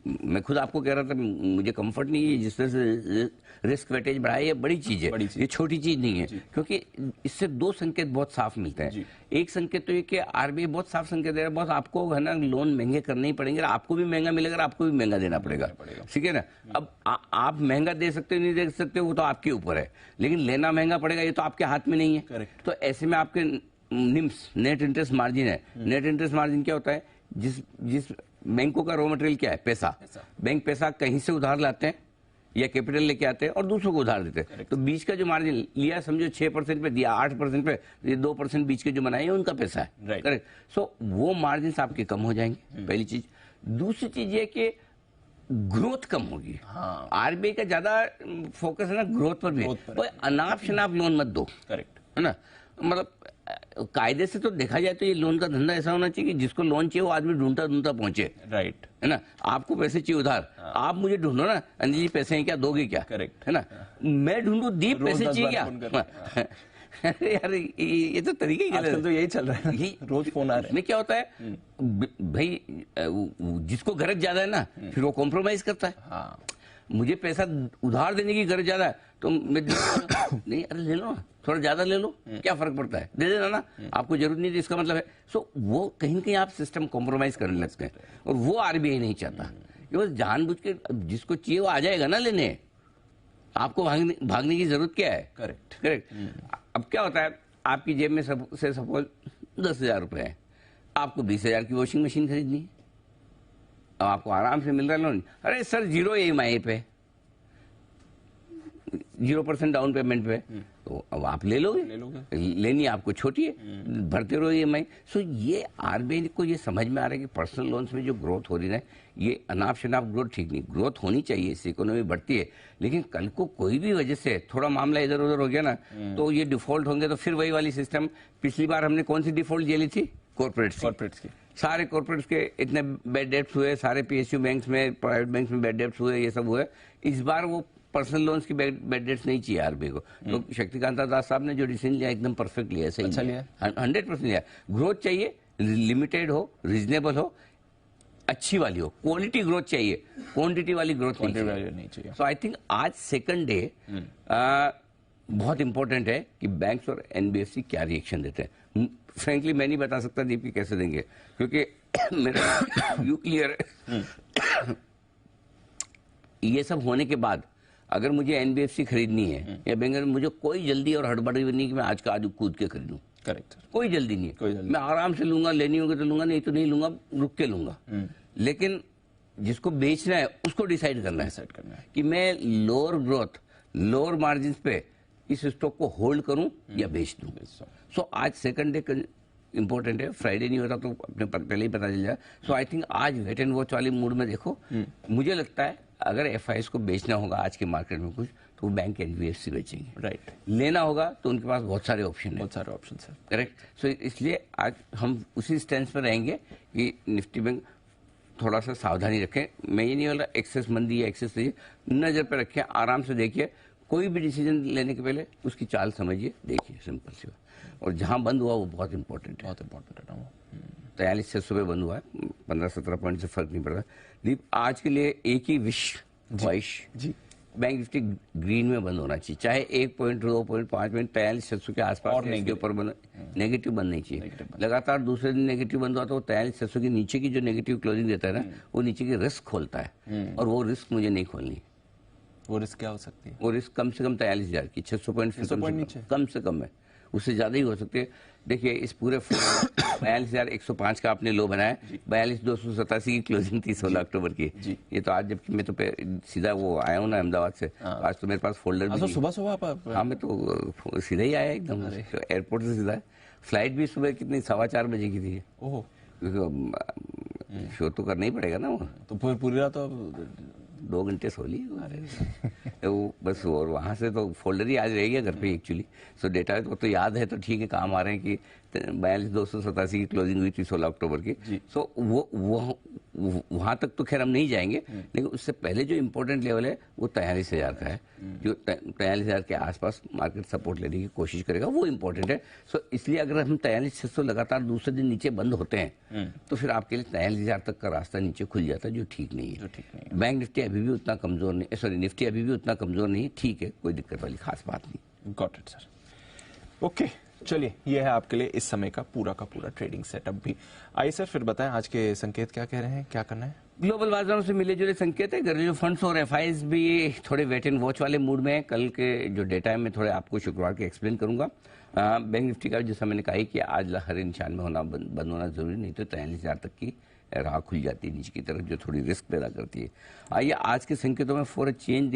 मैं खुद आपको कह रहा था, मुझे कंफर्ट नहीं है जिस तरह से रिस्क वेटेज बढ़ाया, ये बड़ी चीज है, ये छोटी चीज नहीं है, क्योंकि इससे दो संकेत बहुत साफ मिलते हैं। एक संकेत तो ये कि आरबीआई बहुत साफ संकेत दे रहा है, बहुत आपको है ना लोन महंगे करने ही पड़ेंगे, आपको भी महंगा मिलेगा, आपको भी महंगा देना पड़ेगा, ठीक है ना। अब आप महंगा दे सकते हो नहीं दे सकते वो तो आपके ऊपर है, लेकिन लेना महंगा पड़ेगा ये तो आपके हाथ में नहीं है। तो ऐसे में आपके निम्स नेट इंटरेस्ट मार्जिन है, नेट इंटरेस्ट मार्जिन क्या होता है, जिस बैंकों का रॉ मटेरियल क्या है, पैसा। बैंक पैसा कहीं से उधार लाते हैं या कैपिटल लेके आते हैं और दूसरों को उधार देते हैं, तो बीच का जो मार्जिन लिया समझो 6% पे दिया, 8% पे, ये 2% बीच के जो बनाए उनका पैसा है, करेक्ट। सो वो मार्जिन आपके कम हो जाएंगे, पहली चीज। दूसरी चीज ये कि ग्रोथ कम होगी। आरबीआई का ज्यादा फोकस है ना ग्रोथ पर भी, कोई अनाप शनाप लोन मत दो, करेक्ट है ना। मतलब कायदे से तो देखा जाए तो ये लोन का धंधा ऐसा होना चाहिए कि जिसको लोन चाहिए वो आदमी ढूंढता ढूंढता पहुंचे, राइट है ना। आपको पैसे चाहिए उधार, आप मुझे ढूंढो ना, अंजलि पैसे हैं क्या, दोगे क्या, करेक्ट है ना। मैं ढूंढू दीप पैसे चाहिए क्या, यार ये तो तरीका ही आजकल तो यही चल रहा है, रोज फोन आ रहे हैं। क्या होता है भाई, जिसको गरज ज्यादा है ना फिर वो कॉम्प्रोमाइज करता है। मुझे पैसा उधार देने की गरज ज्यादा है तो मैं नहीं, अरे ले लो ना, थोड़ा ज्यादा ले लो, क्या फर्क पड़ता है, दे देना ना, आपको जरूरत नहीं थी इसका मतलब है। सो वो कहीं ना कहीं आप सिस्टम कॉम्प्रोमाइज करने लगते हैं, और वो आरबीआई नहीं चाहता। ये बस जानबूझ के जिसको चाहिए वो आ जाएगा ना लेने, आपको भागने की जरूरत क्या है, करेक्ट करेक्ट। अब क्या होता है, आपकी जेब में से सपोज 10,000 रुपए है, आपको 20,000 की वॉशिंग मशीन खरीदनी है, अब आपको आराम से मिल रहा है लोन, अरे सर 0 EMI पे, 0% डाउन पेमेंट पे, तो अब आप ले लोगे, लेनी आपको छोटी है, भरते रहो EMI। सो ये आरबीआई को ये समझ में आ रहा है कि पर्सनल लोन्स में जो ग्रोथ हो रही है ये अनाप शनाप ग्रोथ ठीक नहीं, ग्रोथ होनी चाहिए, इससे इकोनॉमी बढ़ती है, लेकिन कल को कोई भी वजह से थोड़ा मामला इधर उधर हो गया ना तो ये डिफॉल्ट होंगे, तो फिर वही वाली सिस्टम। पिछली बार हमने कौन सी डिफॉल्ट झेली थी, कॉर्पोरेट्स की, सारे कॉर्पोरेट्स के इतने बैड डेट्स हुए, सारे पीएसयू बैंक्स में, प्राइवेट बैंक्स में बैड डेट्स हुए, ये सब हुए। इस बार वो पर्सनल लोन्स की बैड डेट्स नहीं चाहिए आरबीआई को, तो शक्तिकांता दास साहब ने जो डिसीजन लिया एकदम परफेक्ट लिया, सही लिया, 100% लिया। ग्रोथ चाहिए, लिमिटेड हो, रीजनेबल हो, अच्छी वाली हो, क्वालिटी ग्रोथ चाहिए, क्वांटिटी वाली ग्रोथ नहीं चाहिए। सो आई थिंक आज सेकंड डे बहुत इंपॉर्टेंट है कि बैंक्स और एनबीएफसी क्या रिएक्शन देते हैं। फ्रेंकली मैं नहीं बता सकता दीपी कैसे देंगे, क्योंकि मेरा व्यू क्लियर है। ये सब होने के बाद अगर मुझे एनबीएफसी खरीदनी है या बैंक, मुझे कोई जल्दी और हड़बड़ी नहीं कि मैं आज का आज कूद के खरीदूं, करेक्ट, कोई जल्दी नहीं है, मैं आराम से लूंगा, लेनी होगी तो लूंगा, नहीं तो नहीं लूंगा, रुक के लूंगा। लेकिन जिसको बेचना है उसको डिसाइड करना है कि मैं लोअर ग्रोथ, लोअर मार्जिन पे इस स्टॉक को होल्ड करूं या बेच दूं। सो आज सेकंड डे इंपॉर्टेंट है, फ्राइडे नहीं होता तो अपने पहले ही पता चल जाए। सो आई थिंक आज वेट एंड वॉच वाली मूड में देखो। मुझे लगता है अगर एफआईएस को बेचना होगा आज के मार्केट में कुछ, तो वो बैंक एनबीएफसी बेचेंगे, राइट। लेना होगा तो उनके पास बहुत सारे ऑप्शन है, करेक्ट। सो इसलिए आज हम उसी स्टैंड पर रहेंगे कि निफ्टी बैंक थोड़ा सा सावधानी रखें। मैं ये नहीं बोल रहा एक्सेस मंदी या एक्सेस लीजिए, नजर पर रखें, आराम से देखिए, कोई भी डिसीजन लेने के पहले उसकी चाल समझिए, देखिए, सिंपल सी बात। और जहां बंद हुआ वो बहुत इंपॉर्टेंट है, 43,600 पे बंद हुआ है, 15-17 पॉइंट से फर्क नहीं पड़ता। दीप आज के लिए एक ही विश जी, बैंक निफ्टी ग्रीन में बंद होना चाहिए, चाहे 1 पॉइंट 2 पॉइंट 5 पॉइंट 43,600 के आसपास, और इसके ऊपर नेगेटिव बंद नहीं चाहिए। लगातार दूसरे दिन नेगेटिव बंद हुआ तो 43,600 के नीचे की जो नेगेटिव क्लोजिंग देता है ना, वो नीचे की रिस्क खोलता है, और वो रिस्क मुझे नहीं खोलनी। वो रिस्क क्या हो सकती है? वो रिस्क कम से कम 43,000 की, 600 पॉइंट कम से कम है, उससे ज्यादा ही हो सकती है। देखिए इस पूरे 42,105 का आपने लो बनाया, 42,287 की क्लोजिंग थी 16 अक्टूबर की। ये तो आज जबकि मैं तो सीधा वो आया हूँ ना अहमदाबाद से, आज तो मेरे पास फोल्डर भी सुबह हाँ, मैं तो सीधा ही आया एकदम एयरपोर्ट से सीधा। फ्लाइट भी सुबह कितनी 4:15 बजे की थी। ओह, शो तो करना ही पड़ेगा ना वो, तो पूरी रात 2 घंटे सो ली वो बस। और वहाँ से तो फोल्डर ही आज रह गया घर पे एक्चुअली। सो डेटा तो याद है तो ठीक है, काम आ रहे हैं कि 42,287 की क्लोजिंग हुई थी 16 अक्टूबर की। सो वो वहां तक तो खैर हम नहीं जाएंगे, लेकिन उससे पहले जो इम्पोर्टेंट लेवल है वो 43,000 का है, जो 43,000 के आसपास मार्केट सपोर्ट लेने की कोशिश करेगा, वो इम्पोर्टेंट है। सो इसलिए अगर हम 43,600 लगातार दूसरे दिन नीचे बंद होते हैं तो फिर आपके लिए 43,000 तक का रास्ता नीचे खुल जाता है, जो ठीक नहीं है। बैंक निफ्टी अभी भी उतना कमजोर नहीं, सॉरी निफ्टी अभी भी उतना कमजोर नहीं है, ठीक है, कोई दिक्कत वाली खास बात नहीं। Got it sir. ओके, चलिए ये है आपके लिए इस समय का पूरा ट्रेडिंग सेटअप भी। आइए सर फिर बताएं आज के संकेत क्या कह रहे हैं, क्या करना है। ग्लोबल बाजारों से मिले जुले संकेत है, घरेलू फंड्स और एफआईज भी थोड़े वेट एंड वॉच वाले मूड में है। कल के जो डेटा है मैं थोड़े आपको शुक्रवार के एक्सप्लेन करूंगा। बैंक निफ्टी का जैसा मैंने कहा है कि आज हरे निशान में होना बंद होना जरूरी नहीं, तो 43,000 तक की राह खुल जाती है नीचे की तरफ, जो थोड़ी रिस्क पैदा करती है। आइए आज के संकेतों में फॉर अ चेंज